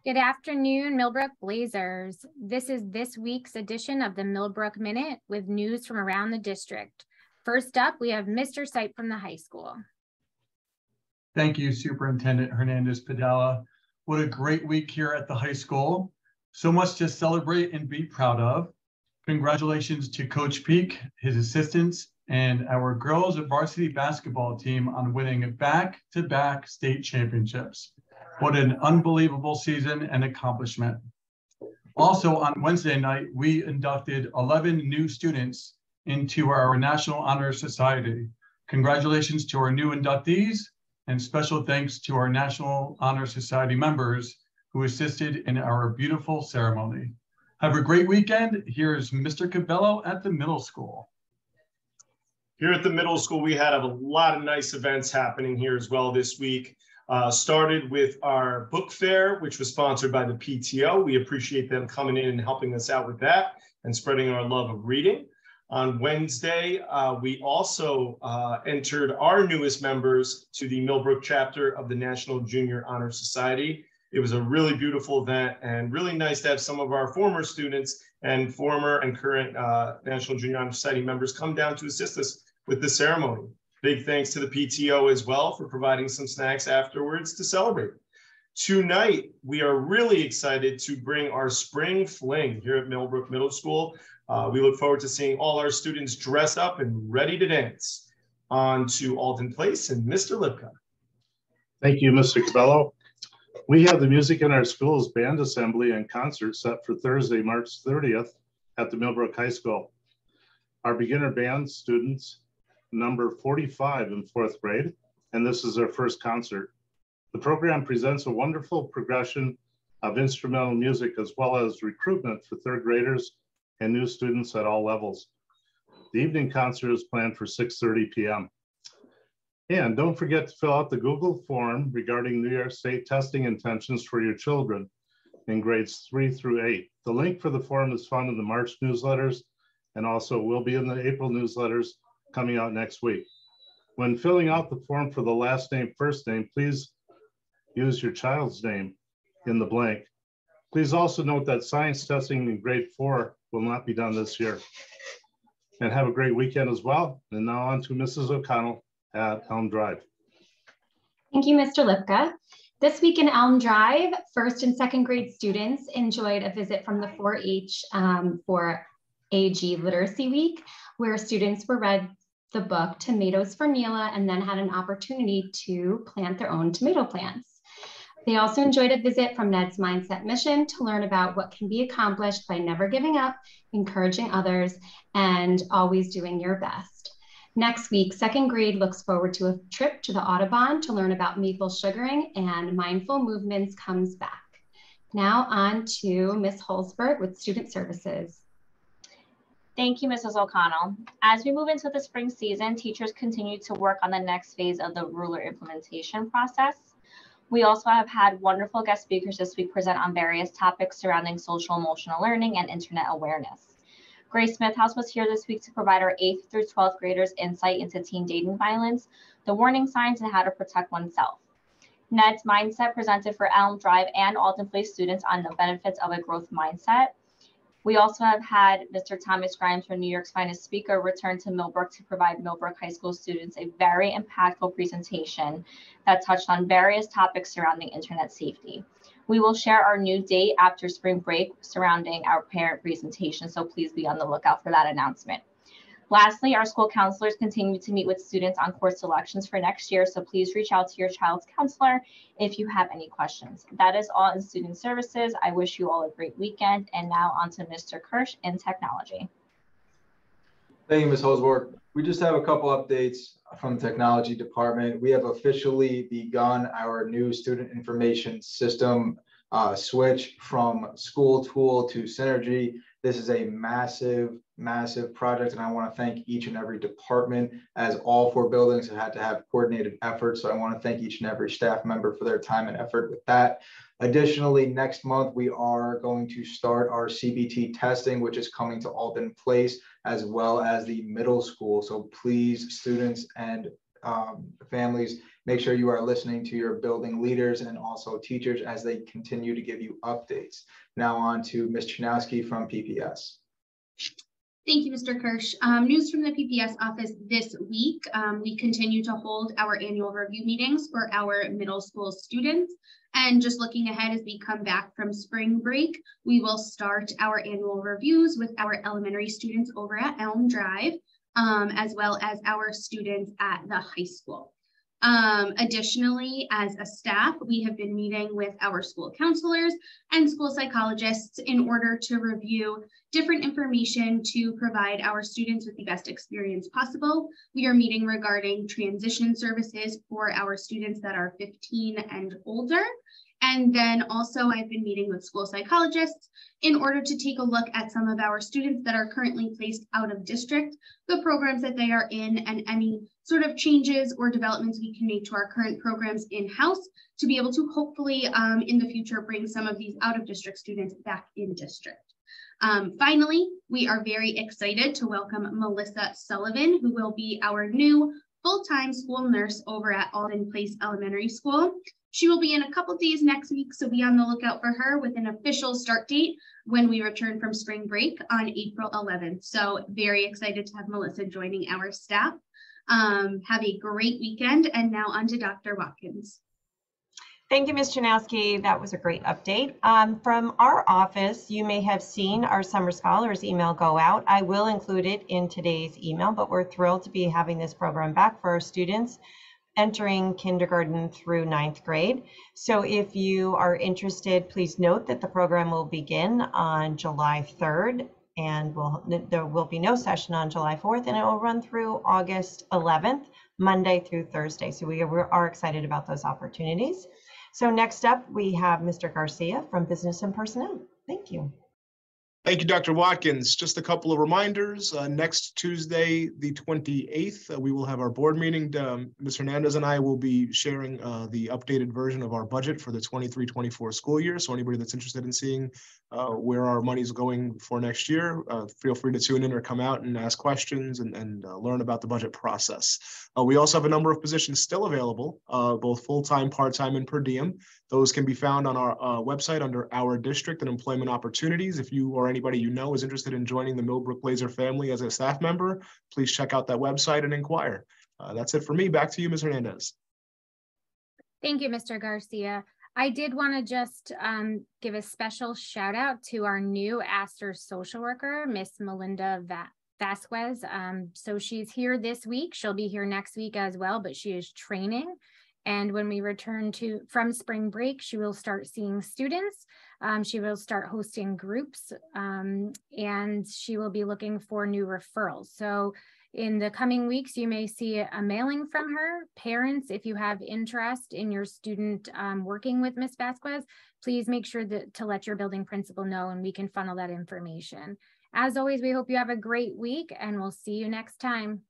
Good afternoon, Millbrook Blazers. This is this week's edition of the Millbrook Minute with news from around the district. First up, we have Mr. Sipe from the high school. Thank you, Superintendent Hernandez-Padilla. What a great week here at the high school. So much to celebrate and be proud of. Congratulations to Coach Peak, his assistants, and our girls varsity basketball team on winning back-to-back state championships. What an unbelievable season and accomplishment. Also on Wednesday night, we inducted 11 new students into our National Honor Society. Congratulations to our new inductees and special thanks to our National Honor Society members who assisted in our beautiful ceremony. Have a great weekend. Here's Mr. Cabello at the middle school. Here at the middle school, we had a lot of nice events happening here as well this week. Started with our book fair, which was sponsored by the PTO. We appreciate them coming in and helping us out with that and spreading our love of reading. On Wednesday, we also entered our newest members to the Millbrook chapter of the National Junior Honor Society. It was a really beautiful event and really nice to have some of our former students and former and current National Junior Honor Society members come down to assist us with the ceremony. Big thanks to the PTO as well for providing some snacks afterwards to celebrate. Tonight, we are really excited to bring our spring fling here at Millbrook Middle School. We look forward to seeing all our students dress up and ready to dance. On to Alden Place and Mr. Lipka. Thank you, Mr. Cabello. We have the Music in Our Schools Band Assembly and Concert set for Thursday, March 30th at the Millbrook High School. Our beginner band students number 45 in 4th grade, and this is their first concert. The program presents a wonderful progression of instrumental music as well as recruitment for 3rd graders and new students at all levels. The evening concert is planned for 6:30 p.m. And don't forget to fill out the Google form regarding New York State testing intentions for your children in grades 3 through 8. The link for the form is found in the March newsletters and also will be in the April newsletters coming out next week. When filling out the form for the last name, first name, please use your child's name in the blank. Please also note that science testing in grade 4 will not be done this year. And have a great weekend as well. And now on to Mrs. O'Connell at Elm Drive. Thank you, Mr. Lipka. This week in Elm Drive, 1st and 2nd grade students enjoyed a visit from the 4-H for AG Literacy Week, where students were read the book Tomatoes for Neela and then had an opportunity to plant their own tomato plants. They also enjoyed a visit from Ned's Mindset Mission to learn about what can be accomplished by never giving up, encouraging others, and always doing your best. Next week, 2nd grade looks forward to a trip to the Audubon to learn about maple sugaring, and Mindful Movements comes back. Now on to Ms. Holzberg with Student Services. Thank you, Mrs. O'Connell. As we move into the spring season, teachers continue to work on the next phase of the ruler implementation process. We also have had wonderful guest speakers this week present on various topics surrounding social emotional learning and internet awareness. Grace Smithhouse was here this week to provide our 8th through 12th graders insight into teen dating violence, the warning signs, and how to protect oneself. Ned's Mindset presented for Elm Drive and Alden Place students on the benefits of a growth mindset. We also have had Mr. Thomas Grimes, from New York's finest speaker, return to Millbrook to provide Millbrook High School students a very impactful presentation that touched on various topics surrounding internet safety. We will share our new date after spring break surrounding our parent presentation, so please be on the lookout for that announcement. Lastly, our school counselors continue to meet with students on course selections for next year, so please reach out to your child's counselor if you have any questions. That is all in Student Services. I wish you all a great weekend. And now on to Mr. Kirsch in Technology. Thank you, Ms. Holzberg. We just have a couple updates from the Technology Department. We have officially begun our new student information system switch from School Tool to Synergy. This is a massive project, and I want to thank each and every department, as all 4 buildings have had to have coordinated efforts. So I want to thank each and every staff member for their time and effort with that. Additionally, next month, we are going to start our CBT testing, which is coming to Alden Place, as well as the middle school. So please, students and families, make sure you are listening to your building leaders and also teachers as they continue to give you updates. Now on to Ms. Chanowski from PPS. Thank you, Mr. Kirsch. News from the PPS office this week. We continue to hold our annual review meetings for our middle school students. And just looking ahead as we come back from spring break, we will start our annual reviews with our elementary students over at Elm Drive, as well as our students at the high school. Additionally, as a staff, we have been meeting with our school counselors and school psychologists in order to review different information to provide our students with the best experience possible. We are meeting regarding transition services for our students that are 15 and older. And then also I've been meeting with school psychologists in order to take a look at some of our students that are currently placed out of district, the programs that they are in, and any sort of changes or developments we can make to our current programs in-house to be able to hopefully in the future bring some of these out of district students back in district. Finally, we are very excited to welcome Melissa Sullivan, who will be our new full-time school nurse over at Alden Place Elementary School. She will be in a couple days next week, so be on the lookout for her with an official start date when we return from spring break on April 11th. So very excited to have Melissa joining our staff. Have a great weekend, and now on to Dr. Watkins. Thank you, Ms. Janowski. That was a great update. From our office, you may have seen our Summer Scholars email go out. I will include it in today's email, but we're thrilled to be having this program back for our students entering kindergarten through 9th grade. So if you are interested, please note that the program will begin on July 3rd, and there will be no session on July 4th, and it will run through August 11th, Monday through Thursday. So we are excited about those opportunities. So next up, we have Mr. Garcia from Business and Personnel. Thank you. Thank you, Dr. Watkins. Just a couple of reminders. Next Tuesday, the 28th, we will have our board meeting. Ms. Hernandez and I will be sharing the updated version of our budget for the 23-24 school year. So anybody that's interested in seeing where our money is going for next year, feel free to tune in or come out and ask questions and learn about the budget process. We also have a number of positions still available, both full-time, part-time, and per diem. Those can be found on our website under Our District and Employment Opportunities. If you or anybody you know is interested in joining the Millbrook Blazer family as a staff member, please check out that website and inquire. That's it for me. Back to you, Ms. Hernandez. Thank you, Mr. Garcia. I did want to just give a special shout out to our new Astor social worker, Miss Melinda Vasquez. So she's here this week. She'll be here next week as well, but she is training. And when we return from spring break, she will start seeing students. She will start hosting groups, and she will be looking for new referrals. So in the coming weeks, you may see a mailing from her. Parents, if you have interest in your student working with Ms. Vasquez, please make sure to let your building principal know, and we can funnel that information. As always, we hope you have a great week, and we'll see you next time.